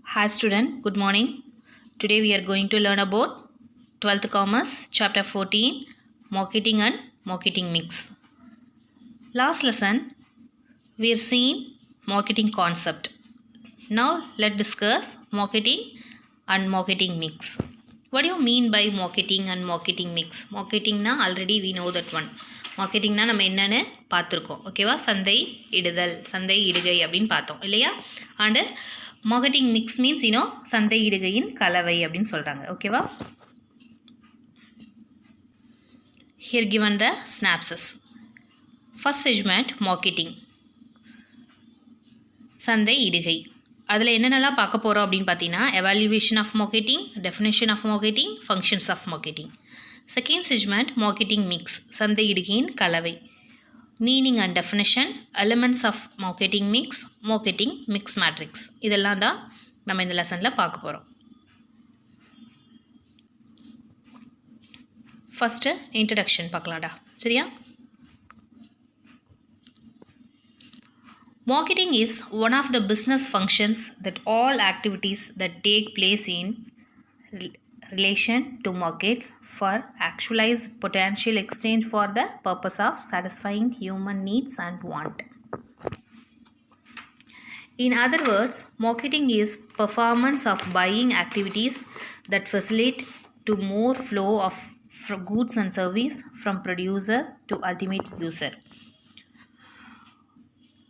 Hi student, good morning. Today we are going to learn about 12th Commerce chapter 14 marketing and marketing mix. Last lesson we are seeing marketing concept. Now let's discuss marketing and marketing mix. What do you mean by marketing and marketing mix? Marketing na already we know that one. Marketing தான் நம்ம என்னென்னு பார்த்துருக்கோம் ஓகேவா சந்தை இடுதல் சந்தை இடுகை அப்படின்னு பார்த்தோம் இல்லையா அண்டு மார்க்கெட்டிங் மிக்ஸ் மீன்ஸ் சந்தை இடுகையின் கலவை அப்படின்னு சொல்கிறாங்க ஓகேவா here given the snapshots first segment marketing சந்தை இடுகை அதில் என்னென்னலாம் பார்க்க போகிறோம் அப்படின்னு பார்த்தீங்கன்னா evolution of marketing definition of marketing functions of marketing second segment marketing mix சந்தை இடுகையின் கலவை meaning and definition elements of marketing mix matrix இதெல்லாம் தான் நம்ம இந்த லெசனில் பார்க்க போகிறோம் ஃபஸ்ட்டு இன்ட்ரடக்ஷன் பார்க்கலாம்டா சரியா Marketing is one of the business functions that all activities that take place in relation to markets for actualize potential exchange for the purpose of satisfying human needs and want. In other words, marketing is performance of buying activities that facilitate to more flow of goods and service from producers to ultimate user.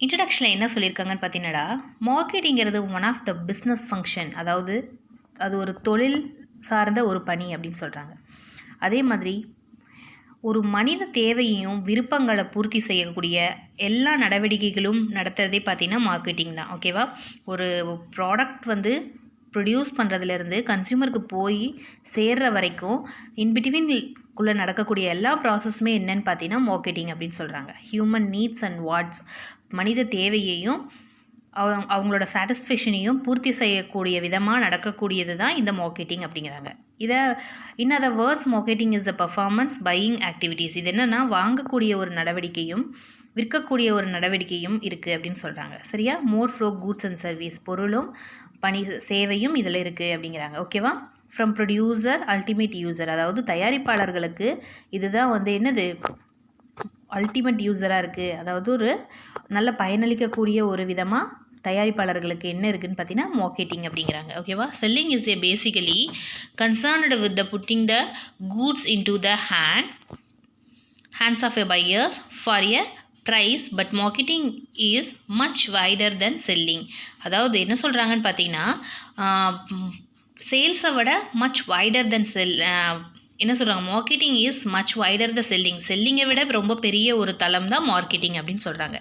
இன்ட்ரடக்ஷனில் என்ன சொல்லியிருக்காங்கன்னு பார்த்தீங்கன்னா மார்க்கெட்டிங்கிறது one of the business function அதாவது அது ஒரு தொழில் சார்ந்த ஒரு பணி அப்படின்னு சொல்கிறாங்க அதே மாதிரி ஒரு மனித தேவையையும் விருப்பங்களை பூர்த்தி செய்யக்கூடிய எல்லா நடவடிக்கைகளும் நடத்துகிறதே பார்த்திங்கன்னா மார்க்கெட்டிங் தான் ஓகேவா ஒரு ப்ராடக்ட் ப்ரொடியூஸ் பண்ணுறதுலேருந்து கன்சியூமருக்கு போய் சேர்கிற வரைக்கும் இன்பிட்வீன்குள்ளே நடக்கக்கூடிய எல்லா ப்ராசஸுமே என்னன்னு பார்த்தீங்கன்னா மார்க்கெட்டிங் அப்படின்னு சொல்கிறாங்க ஹியூமன் நீட்ஸ் அண்ட் வாட்ஸ் மனித தேவையையும் அவங்களோட சாட்டிஸ்ஃபேக்ஷனையும் பூர்த்தி செய்யக்கூடிய விதமாக நடக்கக்கூடியது தான் இந்த மார்க்கெட்டிங் அப்படிங்கிறாங்க இதை in other words marketing is the performance buying activities இது என்னென்னா வாங்கக்கூடிய ஒரு நடவடிக்கையும் விற்கக்கூடிய ஒரு நடவடிக்கையும் இருக்குது அப்படின்னு சொல்கிறாங்க சரியா மோர் ஃப்ளோ கூட்ஸ் அண்ட் சர்வீஸ் பொருளும் பணி சேவையும் இதில் இருக்குது அப்படிங்கிறாங்க ஓகேவா ஃப்ரம் ப்ரொடியூசர் அல்டிமேட் யூசர் அதாவது தயாரிப்பாளர்களுக்கு இதுதான் என்னது அல்டிமேட் யூஸராக இருக்குது அதாவது ஒரு நல்ல பயனளிக்கக்கூடிய ஒரு விதமாக தயாரிப்பாளர்களுக்கு என்ன இருக்குதுன்னு பார்த்தீங்கன்னா மார்க்கெட்டிங் அப்படிங்கிறாங்க ஓகேவா selling is basically concerned with the putting the goods into the hands of a buyers for a price but marketing is much wider than selling அதாவது என்ன சொல்கிறாங்கன்னு பார்த்தீங்கன்னா சேல்ஸை விட மச் வைடர் தென் என்ன சொல்கிறாங்க marketing is much wider the செல்லிங்கை விட ரொம்ப பெரிய ஒரு தளம் தான் மார்க்கெட்டிங் அப்படின்னு சொல்கிறாங்க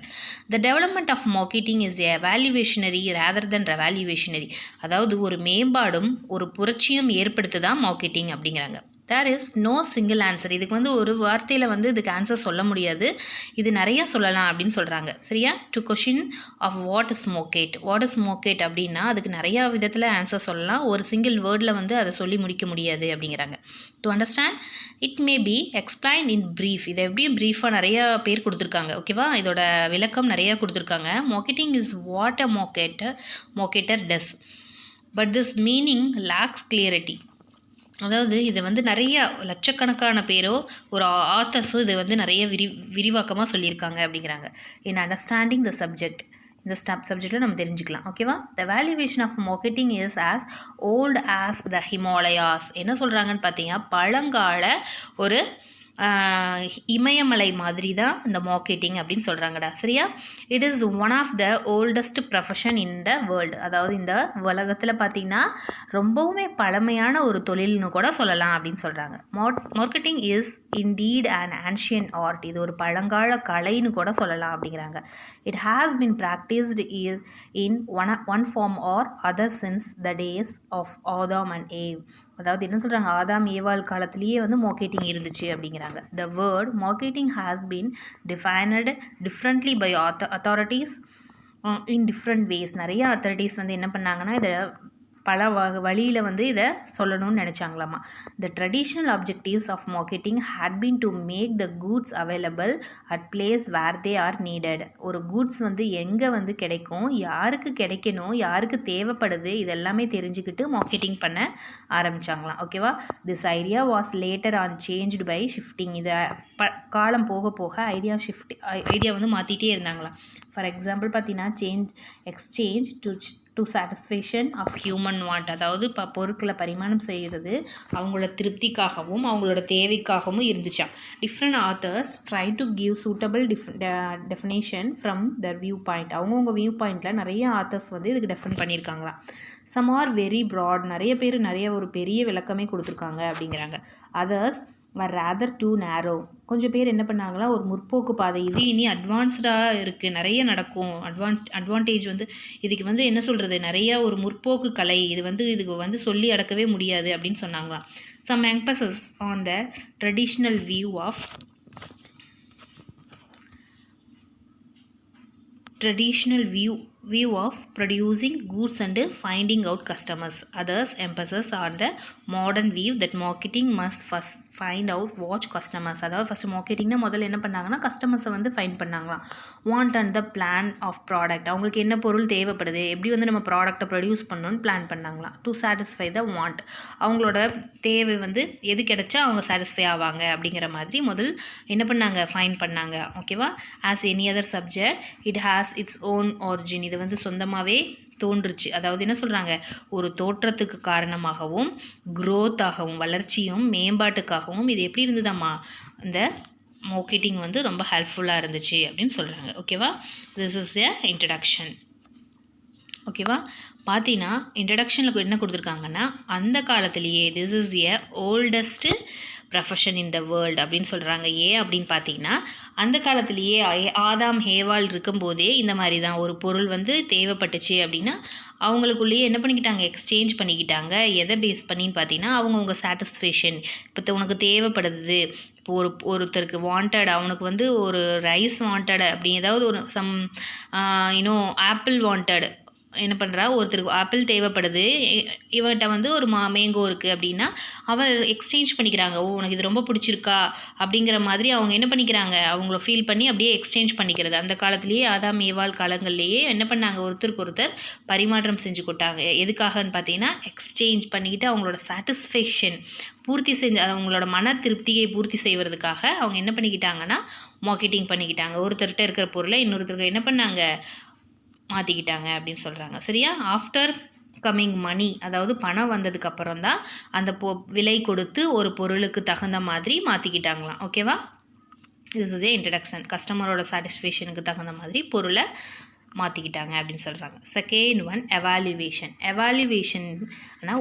the development of marketing is evolutionary rather than revolutionary அதாவது ஒரு மேம்பாடும் ஒரு புரட்சியும் ஏற்படுத்து தான் மார்க்கெட்டிங் அப்படிங்கிறாங்க there is no single answer இதுக்கு ஒரு வார்த்தையில் இதுக்கு ஆன்சர் சொல்ல முடியாது இது நிறையா சொல்லலாம் அப்படின்னு சொல்கிறாங்க சரியா to question of what is market அப்படின்னா அதுக்கு நிறையா விதத்தில் ஆன்சர் சொல்லலாம் ஒரு சிங்கிள் வேர்டில் அதை சொல்லி முடிக்க முடியாது அப்படிங்கிறாங்க to understand it may be explain in brief இதை எப்படியும் ப்ரீஃபாக நிறையா பேர் கொடுத்துருக்காங்க ஓகேவா இதோட விளக்கம் நிறையா கொடுத்துருக்காங்க marketing is what a marketer does but this meaning lakhs clarity அதாவது இது நிறைய லட்சக்கணக்கான பேரோ ஒரு ஆத்தர்ஸும் இது நிறைய விரிவாக்கமாக சொல்லியிருக்காங்க அப்படிங்கிறாங்க இன் அண்டர்ஸ்டாண்டிங் த சப்ஜெக்ட் இந்த சப்ஜெக்டில் நம்ம தெரிஞ்சுக்கலாம் ஓகேவா the valuation of marketing is as old as the Himalayas என்ன சொல்கிறாங்கன்னு பார்த்தீங்கன்னா பழங்கால ஒரு இமயமலை மாதிரி தான் இந்த மார்க்கெட்டிங் அப்படின்னு சொல்கிறாங்கடா சரியா it is one of the oldest profession in the world அதாவது இந்த உலகத்தில் பார்த்திங்கன்னா ரொம்பவுமே பழமையான ஒரு தொழில்னு கூட சொல்லலாம் அப்படின்னு சொல்கிறாங்க marketing is indeed and ancient art இது ஒரு பழங்கால கலைன்னு கூட சொல்லலாம் அப்படிங்கிறாங்க it has been practised in one form or other since the days of Adam and Eve அதாவது என்ன சொல்கிறாங்க ஆதாம் ஏவாள் காலத்திலேயே மார்க்கெட்டிங் இருந்துச்சு அப்படிங்கிறாங்க the word marketing has been defined differently by authorities in different ways நிறைய அத்தாரிட்டிஸ் என்ன பண்ணாங்கன்னா இதை பல வழியில் வந்து இதை சொல்லணும்னு நினச்சாங்களாமா. The traditional objectives of marketing had been to make the goods available at place where they are needed. ஒரு goods வந்து எங்கே வந்து கிடைக்கும், யாருக்கு கிடைக்கணும், யாருக்கு தேவைப்படுது, இதெல்லாமே தெரிஞ்சுக்கிட்டு மார்க்கெட்டிங் பண்ண ஆரம்பித்தாங்களாம். ஓகேவா. This idea was later on changed by shifting. இதை காலம் போக போக ஐடியா வந்து மாற்றிட்டே இருந்தாங்களாம். ஃபார் எக்ஸாம்பிள் பார்த்தீங்கன்னா exchange to satisfaction of human want. அதாவது பொருட்களை பரிமாணம் செய்கிறது அவங்களோட திருப்திக்காகவும் அவங்களோட தேவைக்காகவும் இருந்துச்சா. Different authors try to give suitable definition from their view point. அவங்கவுங்க வியூ பாயிண்டில் நிறைய ஆத்தர்ஸ் வந்து இதுக்கு டெஃபைன் பண்ணியிருக்காங்களா. Some are very broad. நிறைய பேர் ஒரு பெரிய விளக்கமே கொடுத்துருக்காங்க அப்படிங்கிறாங்க. அதர்ஸ் வர் ரேதர் டூ நேரோ. கொஞ்சம் பேர் என்ன பண்ணாங்களா, ஒரு முற்போக்கு பாதை, இது இனி அட்வான்ஸ்டாக இருக்குது, நிறைய நடக்கும், அட்வான்டேஜ் வந்து இதுக்கு வந்து என்ன சொல்கிறது, நிறையா ஒரு முற்போக்கு கலை, இதுக்கு வந்து சொல்லி அடக்கவே முடியாது அப்படின்னு சொன்னாங்களாம். Some emphasis on the traditional view of producing goods and finding out customers. Others emphasis on the modern view that marketing must first find out watch customers. அதாவது ஃபஸ்ட்டு மார்க்கெட்டிங்னா முதல்ல என்ன பண்ணாங்கன்னா கஸ்டமர்ஸை வந்து ஃபைண்ட் பண்ணாங்களாம். Want and the plan of product. அவங்களுக்கு என்ன பொருள் தேவைப்படுது, எப்படி வந்து நம்ம ப்ராடக்டை ப்ரொடியூஸ் பண்ணணும்னு பிளான் பண்ணாங்களாம். To satisfy the want. அவங்களோட தேவை வந்து எது கிடைச்சா அவங்க சாட்டிஸ்ஃபை ஆவாங்க அப்படிங்கிற மாதிரி முதல் என்ன பண்ணாங்க, ஃபைண்ட் பண்ணாங்க. ஓகேவா. As any other subject it has its own origin. இது வந்து சொந்தமாகவே தோன்றுச்சு. அதாவது என்ன சொல்கிறாங்க, ஒரு தோற்றத்துக்கு காரணமாகவும் க்ரோத்தாகவும் வளர்ச்சியும் மேம்பாட்டுக்காகவும் இது எப்படி இருந்ததாம்மா, இந்த மார்க்கெட்டிங் வந்து ரொம்ப ஹெல்ப்ஃபுல்லாக இருந்துச்சு அப்படின்னு சொல்கிறாங்க. ஓகேவா. This is a introduction. ஓகேவா. பார்த்தீங்கன்னா இன்ட்ரடக்ஷனில் என்ன கொடுத்துருக்காங்கன்னா, அந்த காலத்திலேயே this is a oldest profession in the world அப்படின்னு சொல்கிறாங்க. ஏன் அப்படின்னு பார்த்தீங்கன்னா, அந்த காலத்திலேயே ஆதாம் ஹேவால் இருக்கும்போதே இந்த மாதிரி தான் ஒரு பொருள் வந்து தேவைப்பட்டுச்சு அப்படின்னா அவங்களுக்குள்ளேயே என்ன பண்ணிக்கிட்டாங்க, எக்ஸ்சேஞ்ச் பண்ணிக்கிட்டாங்க. எதை பேஸ் பண்ணின்னு பார்த்தீங்கன்னா, அவங்கவுங்க சாட்டிஸ்ஃபேக்ஷன். இப்போ உனக்கு தேவைப்படுது, இப்போ ஒருத்தருக்கு வாண்டட், அவனுக்கு வந்து ஒரு ரைஸ் வாண்டட் அப்படி ஏதாவது ஒரு ஆப்பிள் வாண்டட், என்ன பண்ணுறா, ஒருத்தருக்கு ஆப்பிள் தேவைப்படுது, இவன்கிட்ட வந்து ஒரு மேங்கோ இருக்குது அப்படின்னா அவன் எக்ஸ்சேஞ்ச் பண்ணிக்கிறாங்க. உனக்கு இது ரொம்ப பிடிச்சிருக்கா அப்படிங்கிற மாதிரி அவங்க என்ன பண்ணிக்கிறாங்க, அவங்கள ஃபீல் பண்ணி அப்படியே எக்ஸ்சேஞ்ச் பண்ணிக்கிறது. அந்த காலத்துலேயே ஆதாம் ஏவாள் காலங்கள்லேயே என்ன பண்ணாங்க, ஒருத்தருக்கு ஒருத்தர் பரிமாற்றம் செஞ்சு கொட்டாங்க. எதுக்காகன்னு பார்த்தீங்கன்னா, எக்ஸ்சேஞ்ச் பண்ணிக்கிட்டு அவங்களோட சாட்டிஸ்ஃபேக்ஷன் பூர்த்தி செஞ்சு அவங்களோட மன திருப்தியை பூர்த்தி செய்வதற்காக அவங்க என்ன பண்ணிக்கிட்டாங்கன்னா மார்க்கெட்டிங் பண்ணிக்கிட்டாங்க. ஒருத்தர்கிட்ட இருக்கிற பொருளை இன்னொருத்தருக்கு என்ன பண்ணாங்க, மாற்றிக்கிட்டாங்க அப்படின்னு சொல்கிறாங்க. சரியா. ஆஃப்டர் கம்மிங் மணி, அதாவது பணம் வந்ததுக்கப்புறம் தான் அந்த விலை கொடுத்து ஒரு பொருளுக்கு தகுந்த மாதிரி மாற்றிக்கிட்டாங்களாம். ஓகேவா. This is a introduction. கஸ்டமரோட சாட்டிஸ்ஃபேக்ஷனுக்கு தகுந்த மாதிரி பொருளை மாற்றிக்கிட்டாங்க அப்படின்னு சொல்கிறாங்க. Second one evaluation. எவாலுவேஷன்னா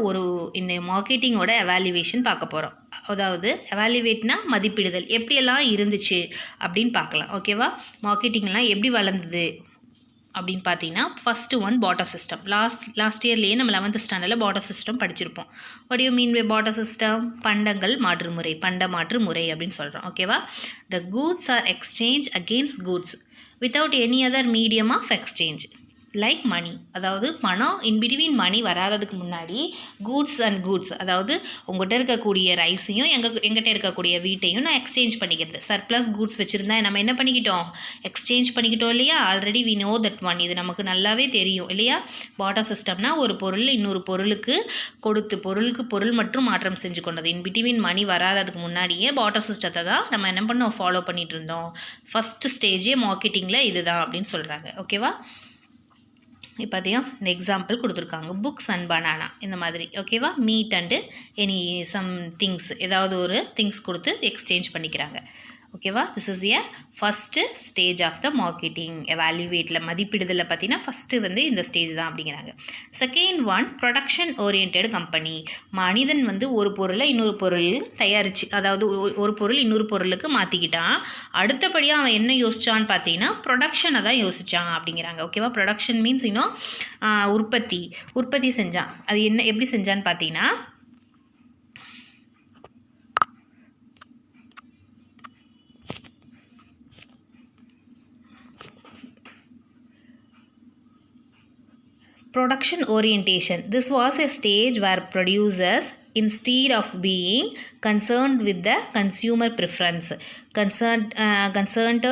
இந்த மார்க்கெட்டிங்கோட எவாலுவேஷன் பார்க்க போகிறோம். அதாவது எவாலுவேட்னா மதிப்பிடுதல், எப்படியெல்லாம் இருந்துச்சு அப்படின்னு பார்க்கலாம். ஓகேவா. மார்க்கெட்டிங்லாம் எப்படி வளர்ந்தது அப்படின்னு பார்த்தீங்கன்னா, first one barter system. Last இயர்லேயே நம்ம 11th ஸ்டாண்டர்டில் பார்ட்டர் சிஸ்டம் படிச்சிருப்போம். What you mean by barter system? பண்ட மாற்று முறை அப்படின்னு சொல்கிறோம். ஓகேவா. The goods are exchange against goods without any other medium of exchange like money. அதாவது பணம் இன்பிட்வீன் மணி வராததுக்கு முன்னாடி கூட்ஸ் அதாவது உங்கள்கிட்ட இருக்கக்கூடிய ரைஸையும் எங்கிட்ட இருக்கக்கூடிய வீட்டையும் நான் எக்ஸ்சேஞ்ச் பண்ணிக்கிறது. சர்ப்ளஸ் கூட்ஸ் வச்சுருந்தா நம்ம என்ன பண்ணிக்கிட்டோம், எக்ஸ்சேஞ்ச் பண்ணிக்கிட்டோம் இல்லையா. Already we know that one. இது நமக்கு நல்லாவே தெரியும் இல்லையா. பார்ட்டர் சிஸ்டம்னா ஒரு பொருள் இன்னொரு பொருளுக்கு கொடுத்து பொருள் மற்றும் மாற்றம் செஞ்சு கொண்டது. இன்பிட்வீன் மணி வராததுக்கு முன்னாடியே பார்ட்டர் சிஸ்டத்தை தான் நம்ம என்ன பண்ணோம், ஃபாலோ பண்ணிகிட்டு இருந்தோம். ஃபஸ்ட்டு ஸ்டேஜே மார்க்கெட்டிங்கில் இதுதான் அப்படின்னு சொல்கிறாங்க. ஓகேவா. இப்போ பார்த்தீங்கன்னா இந்த எக்ஸாம்பிள் கொடுத்துருக்காங்க, புக்ஸ் அண்ட் பனானா இந்த மாதிரி. ஓகேவா. Meat and any some things, ஏதாவது ஒரு திங்ஸ் கொடுத்து எக்ஸ்சேஞ்ச் பண்ணிக்கிறாங்க. ஓகேவா. This is a first stage of the marketing. எவாலுவேட்டில் மதிப்பிடுதலில் பார்த்தீங்கன்னா ஃபஸ்ட்டு வந்து இந்த ஸ்டேஜ் தான் அப்படிங்கிறாங்க. Second one production oriented company. மனிதன் வந்து ஒரு பொருளை இன்னொரு பொருள் தயாரிச்சு, அதாவது ஒரு பொருள் இன்னொரு பொருளுக்கு மாற்றிக்கிட்டான். அடுத்தபடியாக அவன் என்ன யோசிச்சான்னு பார்த்தீங்கன்னா ப்ரொடக்ஷனை தான் யோசித்தான் அப்படிங்கிறாங்க. ஓகேவா. ப்ரொடக்ஷன் மீன்ஸ் உற்பத்தி செஞ்சான். அது எப்படி செஞ்சான்னு பார்த்தீங்கன்னா, Production orientation. This was a stage where producers, instead of being concerned with the consumer preference, concerned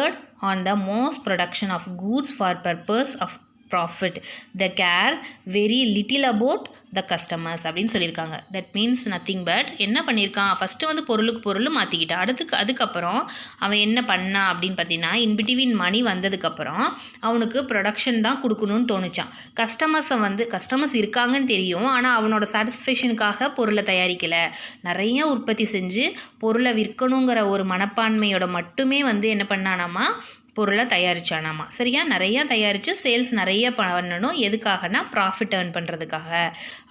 on the mass production of goods for purpose of profit, they care very little about the customers அப்படின்னு சொல்லியிருக்காங்க. That means nothing but என்ன பண்ணியிருக்கான், first வந்து பொருளுக்கு பொருள் மாற்றிக்கிட்டான். அதுக்கப்புறம் அவன் என்ன பண்ணான் அப்படின்னு பார்த்தீங்கன்னா, இன்பிட்வீன் மணி வந்ததுக்கப்புறம் அவனுக்கு ப்ரொடக்ஷன் தான் கொடுக்கணும்னு தோணுச்சான். கஸ்டமர்ஸ் இருக்காங்கன்னு தெரியும், ஆனால் அவனோட சாட்டிஸ்ஃபேக்ஷனுக்காக பொருளை தயாரிக்கலை. நிறைய உற்பத்தி செஞ்சு பொருளை விற்கணுங்கிற ஒரு மனப்பான்மையோட மட்டுமே வந்து என்ன பண்ணானாமா, பொருளை தயாரித்தானாமா. சரியா, நிறையா தயாரித்து சேல்ஸ் நிறைய பண்ணணும். எதுக்காகனா ப்ராஃபிட் ஏர்ன் பண்ணுறதுக்காக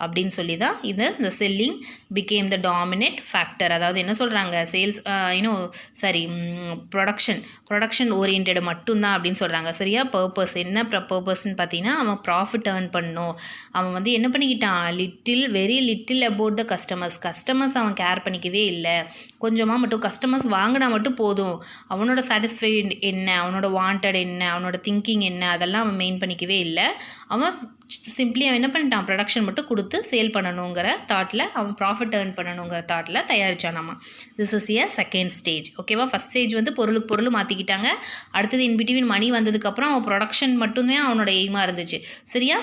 அப்படின்னு சொல்லி தான் இந்த selling became the dominate factor. அதாவது என்ன சொல்கிறாங்க, சேல்ஸ் ப்ரொடக்ஷன் ஓரியன்ட் மட்டும்தான் அப்படின்னு சொல்கிறாங்க. சரியா, பர்பஸ் என்ன பர்பஸ்ன்னு பார்த்தீங்கன்னா, அவன் ப்ராஃபிட் ஏர்ன் பண்ணணும். அவன் வந்து என்ன பண்ணிக்கிட்டான், very little about the customers அவன் கேர் பண்ணிக்கவே இல்லை. கொஞ்சமாக மட்டும் கஸ்டமர்ஸ் வாங்கினா மட்டும் போதும். அவனோட சாட்டிஸ்ஃபைட் என்ன, அவனோட வாண்டட் என்ன, அவனோட திங்கிங் என்ன, அதெல்லாம் அவன் மெயின் பண்ணிக்கவே இல்லை. அவன் சிம்பிளி அவன் என்ன பண்ணிட்டான், ப்ரொடக்ஷன் மட்டும் கொடுத்து சேல் பண்ணணுங்கிற தாட்டில், அவன் ப்ராஃபிட் ஏர்ன் பண்ணணுங்கிற தாட்டில் தயாரிச்சானாமா. This is a second stage. ஓகேவா, ஃபஸ்ட் ஸ்டேஜ் வந்து பொருள் மாற்றிக்கிட்டாங்க. அடுத்தது இன்பிட்வீன் மணி வந்ததுக்கப்புறம் அவன் ப்ரொடக்ஷன் மட்டும்தான் அவனோட எய்மாக இருந்துச்சு. சரியா,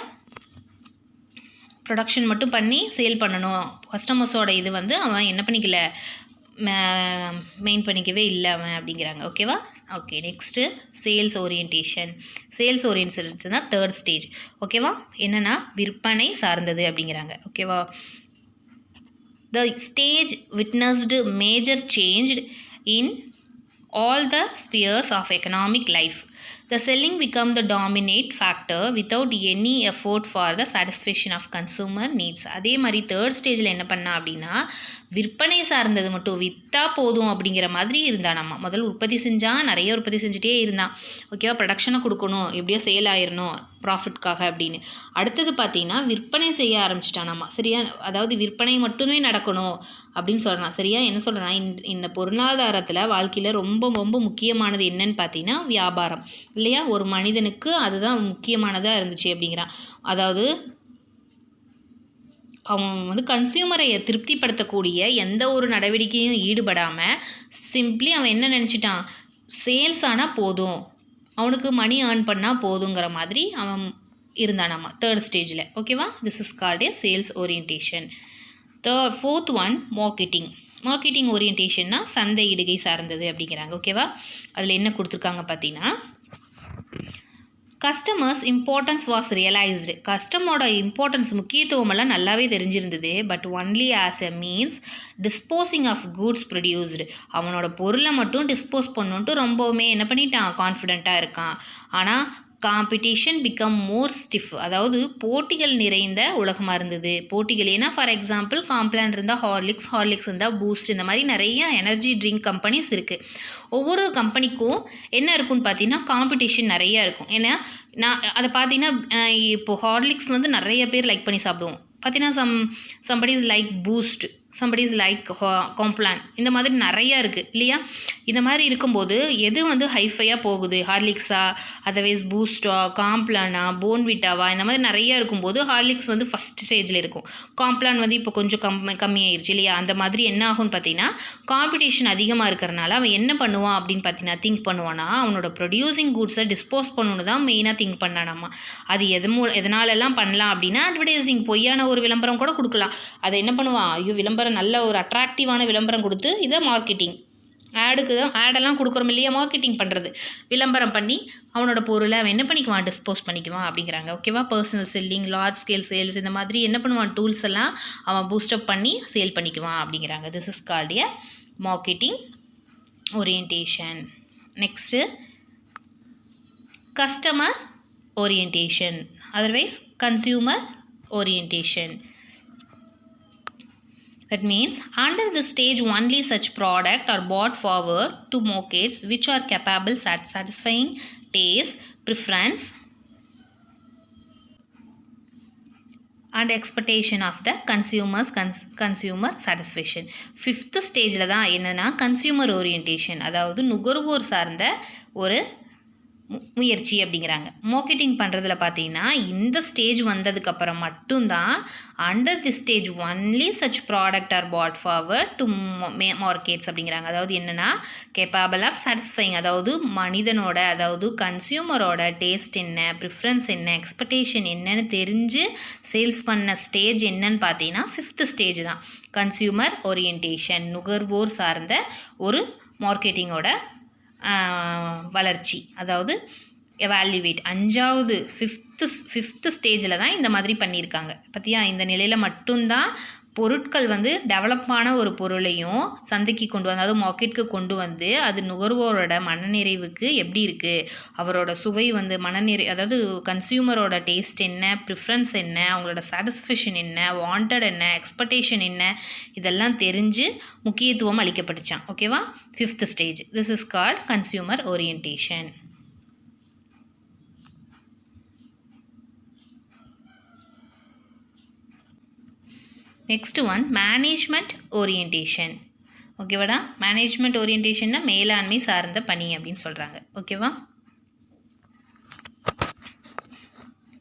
ப்ரொடக்ஷன் மட்டும் பண்ணி சேல் பண்ணணும். கஸ்டமர்ஸோட இது வந்து அவன் என்ன பண்ணிக்கல, மெயின் பண்ணிக்கவே இல்லை அவன் அப்படிங்கிறாங்க. ஓகேவா, ஓகே. நெக்ஸ்ட்டு சேல்ஸ் ஓரியன்டேஷன் தான் தேர்ட் ஸ்டேஜ். ஓகேவா, என்னென்னா விற்பனை சார்ந்தது அப்படிங்கிறாங்க. ஓகேவா, the stage witnessed major change in all the spheres of economic life. The selling become the dominate factor without any effort for the satisfaction of consumer needs. அதே மாதிரி third ஸ்டேஜில் என்ன பண்ணா அப்படின்னா, விற்பனை சார்ந்தது மட்டும் விற்றா போதும் அப்படிங்கிற மாதிரி இருந்தானாம்மா. முதல்ல உற்பத்தி செஞ்சால் நிறைய உற்பத்தி செஞ்சுட்டே இருந்தான். ஓகேவா, ப்ரொடக்ஷனை கொடுக்கணும், எப்படியோ சேல் ஆயிடணும் ப்ராஃபிட்காக அப்படின்னு. அடுத்தது பார்த்தீங்கன்னா விற்பனை செய்ய ஆரம்பிச்சிட்டானாம்மா. சரியா, அதாவது விற்பனை மட்டுமே நடக்கணும் அப்படின்னு சொல்கிறான். சரியா, என்ன சொல்கிறான், இந்த பொருளாதாரத்தில் வாழ்க்கையில் ரொம்ப ரொம்ப முக்கியமானது என்னன்னு பார்த்தீங்கன்னா வியாபாரம் இல்லையா. ஒரு மனிதனுக்கு அதுதான் முக்கியமானதாக இருந்துச்சு அப்படிங்கிறான். அதாவது அவன் வந்து கன்சியூமரை திருப்திப்படுத்தக்கூடிய எந்த ஒரு நடவடிக்கையும் ஈடுபடாமல் சிம்பிளி அவன் என்ன நினச்சிட்டான், சேல்ஸ் ஆனால் போதும், அவனுக்கு மணி ஏர்ன் பண்ணால் போதுங்கிற மாதிரி அவன் இருந்தானாமா தேர்ட் ஸ்டேஜில். ஓகேவா, this is called a sales orientation. Fourth one marketing ஓரியன்டேஷன்னா சந்தையிடுகை சார்ந்தது அப்படிங்கிறாங்க. ஓகேவா, அதில் என்ன கொடுத்துருக்காங்க பார்த்தீங்கன்னா, கஸ்டமர்ஸ் இம்பார்ட்டன்ஸ் வாஸ் ரியலைஸ்டு. கஸ்டமரோட இம்பார்ட்டன்ஸ் முக்கியத்துவமெல்லாம் நல்லாவே தெரிஞ்சிருந்தது. But only as a means disposing of goods produced. அவனோட பொருளை மட்டும் டிஸ்போஸ் பண்ணணுன்ட்டு ரொம்பவுமே என்ன பண்ணிட்டான், கான்ஃபிடெண்ட்டாக இருக்கான். ஆனால் காம்படிஷன் பிகம் மோர் ஸ்டிஃப். அதாவது போட்டிகள் நிறைந்த உலகமாக இருந்தது. போட்டிகள் ஏன்னா ஃபார் எக்ஸாம்பிள் காம்ப்ளான் இருந்தால் ஹார்லிக்ஸ் இருந்தால் பூஸ்ட், இந்த மாதிரி நிறைய எனர்ஜி ட்ரிங்க் கம்பெனிஸ் இருக்குது. ஒவ்வொரு கம்பெனிக்கும் என்ன இருக்குன்னு பார்த்தீங்கன்னா காம்படிஷன் நிறையா இருக்கும். ஏன்னா நான் அதை பார்த்தீங்கன்னா இப்போது ஹார்லிக்ஸ் வந்து நிறைய பேர் லைக் பண்ணி சாப்பிடுவோம். பார்த்தீங்கன்னா somebody's like boost, somebody's like Complan, இந்த மாதிரி நிறையா இருக்குது இல்லையா. இந்த மாதிரி இருக்கும்போது எது வந்து ஹைஃபையாக போகுது, ஹார்லிக்ஸா, அதர்வைஸ் பூஸ்டா, காம்ப்ளானா, போன்விட்டாவா, இந்த மாதிரி நிறையா இருக்கும்போது ஹார்லிக்ஸ் வந்து ஃபஸ்ட் ஸ்டேஜில் இருக்கும். காம்ப்ளான் வந்து இப்போ கொஞ்சம் கம்மியாயிருச்சு இல்லையா. அந்த மாதிரி என்ன ஆகும்னு பார்த்தீங்கன்னா காம்படிஷன் அதிகமாக இருக்கிறனால அவன் என்ன பண்ணுவான் அப்படின்னு பார்த்தீங்கன்னா திங்க் பண்ணுவானா, அவனோட ப்ரொடியூசிங் கூட்ஸை டிஸ்போஸ் பண்ணணுன்னு தான் மெயினாக திங்க் பண்ணானாமா. அது எதனாலெல்லாம் பண்ணலாம் அப்படின்னா அட்வர்டைஸிங், பொய்யான ஒரு விளம்பரம் கூட கொடுக்கலாம். அதை என்ன பண்ணுவான், ஐயோ விளம்பரம் நல்ல ஒரு அட்ராக்டிவான விளம்பரம் கொடுத்து, இதை மார்க்கெட்டிங் ஆடுக்கு தான், ஆடெல்லாம் கொடுக்குறோம் இல்லையா, மார்க்கெட்டிங் பண்ணுறது, விளம்பரம் பண்ணி அவனோட பொருளை அவன் என்ன பண்ணிக்குவான், டிஸ்போஸ் பண்ணிக்குவான் அப்படிங்கிறாங்க. ஓகேவா, personal selling, large scale sales, இந்த மாதிரி என்ன பண்ணுவான், டூல்ஸ் எல்லாம் அவன் பூஸ்டப் பண்ணி சேல் பண்ணிக்குவான் அப்படிங்கிறாங்க. This is called A marketing orientation. Next customer orientation, otherwise consumer orientation. That means under this stage only such product are brought forward to markets which are capable satisfying taste, preference and expectation of the consumer satisfaction. Fifth stage தான் என்னன்னா consumer orientation, அதாவது நுகர்வோர் சார்ந்த ஒரு முயற்சி அப்படிங்கிறாங்க. Marketing பண்ணுறதுல பார்த்தீங்கன்னா இந்த ஸ்டேஜ் வந்ததுக்கப்புறம் மட்டும்தான் under the stage only such product are put forward to markets அப்படிங்கிறாங்க. அதாவது என்னென்னா கேப்பபிள் ஆஃப் சாட்டிஸ்ஃபைங், அதாவது மனிதனோட அதாவது கன்சியூமரோட டேஸ்ட் என்ன, ப்ரிஃபரன்ஸ் என்ன, எக்ஸ்பெக்டேஷன் என்னன்னு தெரிஞ்சு சேல்ஸ் பண்ண ஸ்டேஜ் என்னன்னு பார்த்தீங்கன்னா 5th ஸ்டேஜ் தான் கன்சியூமர் ஓரியன்டேஷன், நுகர்வோர் சார்ந்த ஒரு மார்க்கெட்டிங்கோட வளர்ச்சி. அதாவது எவால்யூவேட் 5வது 5th ஸ்டேஜில் தான் இந்த மாதிரி பண்ணியிருக்காங்க. பார்த்தியா, இந்த நிலையில் மட்டும்தான் பொருட்கள் வந்து டெவலப்பான ஒரு பொருளையும் சந்தைக்கு கொண்டு வந்து, அதாவது மார்க்கெட்டுக்கு கொண்டு வந்து அது நுகர்வோரோட மனநிறைவுக்கு எப்படி இருக்குது, அவரோட சுவை வந்து அதாவது கன்சியூமரோட டேஸ்ட் என்ன, ப்ரிஃபரன்ஸ் என்ன, அவங்களோட சாட்டிஸ்ஃபேக்ஷன் என்ன, வாண்டட் என்ன, எக்ஸ்பெக்டேஷன் என்ன, இதெல்லாம் தெரிஞ்சு முக்கியத்துவம் அளிக்கப்பட்டுச்சான். ஓகேவா, 5th stage. This is called consumer orientation. Next one management orientation. ஓகேவாடா, மேனேஜ்மெண்ட் ஓரியன்டேஷன்னா மேலாண்மை சார்ந்த பணி அப்படின்னு சொல்கிறாங்க. ஓகேவா,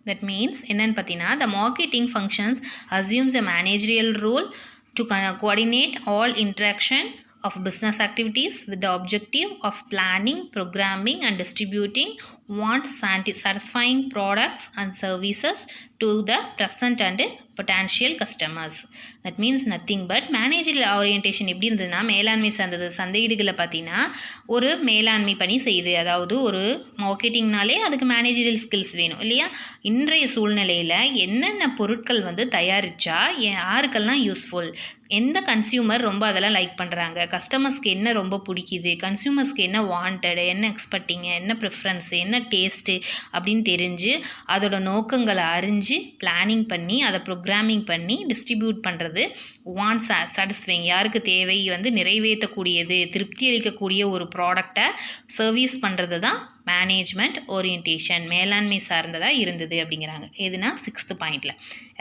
தட் மீன்ஸ் என்னன்னு பார்த்தீங்கன்னா the marketing functions assumes a managerial role to coordinate all interaction of business activities with the objective of planning, programming and distributing satisfying products and services to the present and potential customers. That means nothing but managerial orientation எப்படி இருந்ததுன்னா மேலாண்மை சார்ந்தது. சந்தையீடுகளை பார்த்தீங்கன்னா ஒரு மேலாண்மை பணி செய்யுது. அதாவது ஒரு மார்க்கெட்டிங்னாலே அதுக்கு மேனேஜரியல் ஸ்கில்ஸ் வேணும் இல்லையா. இன்றைய சூழ்நிலையில் என்னென்ன பொருட்கள் வந்து தயாரித்தா யாருக்கெல்லாம் யூஸ்ஃபுல், எந்த கன்சியூமர் ரொம்ப அதெல்லாம் லைக் பண்ணுறாங்க, கஸ்டமர்ஸ்க்கு என்ன ரொம்ப பிடிக்குது, கன்சியூமர்ஸ்க்கு என்ன வாண்டட், என்ன எக்ஸ்பெக்டிங்க, என்ன ப்ரிஃபரன்ஸு, என்ன டேஸ்ட்டு அப்படின்னு தெரிஞ்சு அதோட நோக்கங்களை அறிஞ்சு பிளானிங் பண்ணி அதை ப்ரோக்ராமிங் பண்ணி டிஸ்ட்ரிபியூட் பண்ணுறது. சாட்டிஸ்ஃபைங், யாருக்கு தேவை வந்து நிறைவேற்றக்கூடியது, திருப்தி அளிக்கக்கூடிய ஒரு ப்ராடக்டை சர்வீஸ் பண்ணுறது தான் மேனேஜ்மெண்ட் ஓரியன்டேஷன், மேலாண்மை சார்ந்ததாக இருந்தது அப்படிங்கிறாங்க. எதுனா 6th பாயிண்டில்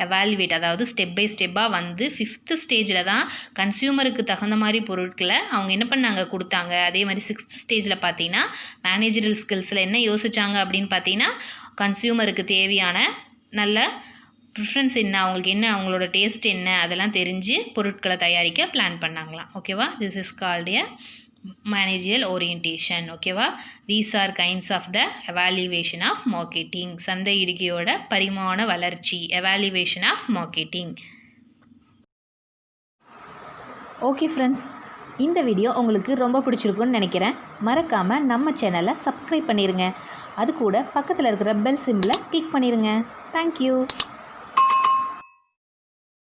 எவால்யூவேட், அதாவது ஸ்டெப் பை ஸ்டெப்பாக வந்து 5th ஸ்டேஜில் தான் கன்சியூமருக்கு தகுந்த மாதிரி பொருட்களை அவங்க என்ன பண்ணாங்க கொடுத்தாங்க. அதே மாதிரி 6th ஸ்டேஜில் பார்த்தீங்கன்னா மேனேஜரல் ஸ்கில்ஸில் என்ன யோசிச்சாங்க அப்படின்னு பார்த்தீங்கன்னா கன்சியூமருக்கு தேவையான நல்ல ப்ரிஃபரன்ஸ் என்ன, அவங்களுக்கு என்ன, அவங்களோட டேஸ்ட் என்ன, அதெல்லாம் தெரிஞ்சு பொருட்களை தயாரிக்க பிளான் பண்ணாங்களாம். ஓகேவா, this is called a managerial orientation. ஓகேவா, these are kinds of the evaluation of marketing. சந்தையிடுகையோட பரிமாண வளர்ச்சி, evaluation of marketing. Okay friends, இந்த வீடியோ உங்களுக்கு ரொம்ப பிடிச்சிருக்குன்னு நினைக்கிறேன். மறக்காமல் நம்ம சேனலை சப்ஸ்கிரைப் பண்ணிடுங்க. அது கூட பக்கத்தில் இருக்கிற பெல் சிம்பிளை கிளிக் பண்ணிடுங்க. தேங்க்யூ.